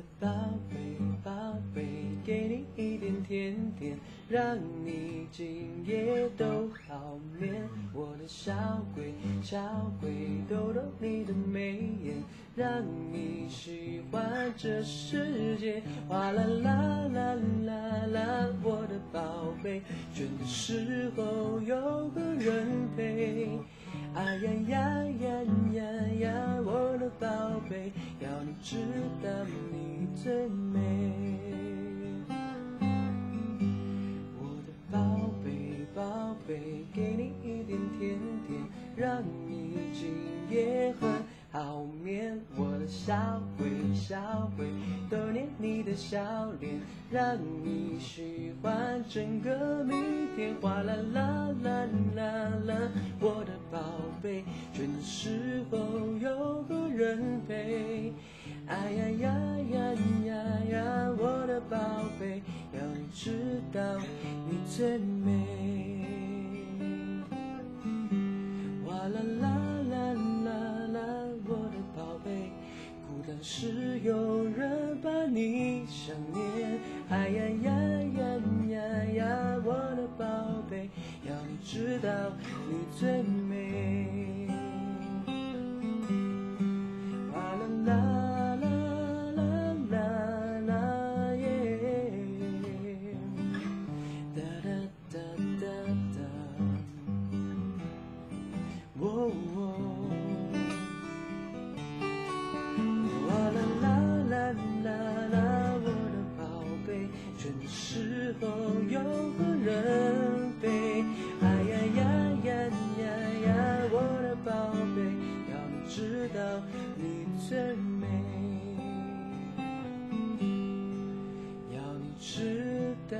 的宝贝，宝贝，给你一点甜甜，让你今夜都好眠。我的小鬼，小鬼，逗逗你的眉眼，让你喜欢这世界。哗啦啦啦啦啦，我的宝贝，倦的时候有个人陪。哎呀呀呀呀呀，我的宝贝，要你知道你最美。我的宝贝，宝贝，给你一点甜甜，让你今夜很好眠。我的小鬼，小鬼，逗捏你的笑脸，让你喜欢整个明天。哗啦啦啦啦啦，我的宝贝，倦的时候有个人陪。哎呀呀呀呀呀，我的宝贝，要你知道你最美。哗啦啦啦啦啦，我的宝贝，孤单时有人把你想念。哎呀呀呀呀呀，我的宝贝，要你知道你最美。哗啦啦啦啦啦啦耶，哒哒哒哒哒，喔喔。哗啦啦啦啦啦，我的宝贝，倦的时候有个人陪。哎呀呀呀呀呀，我的宝贝，要你知道你最美，要你知道。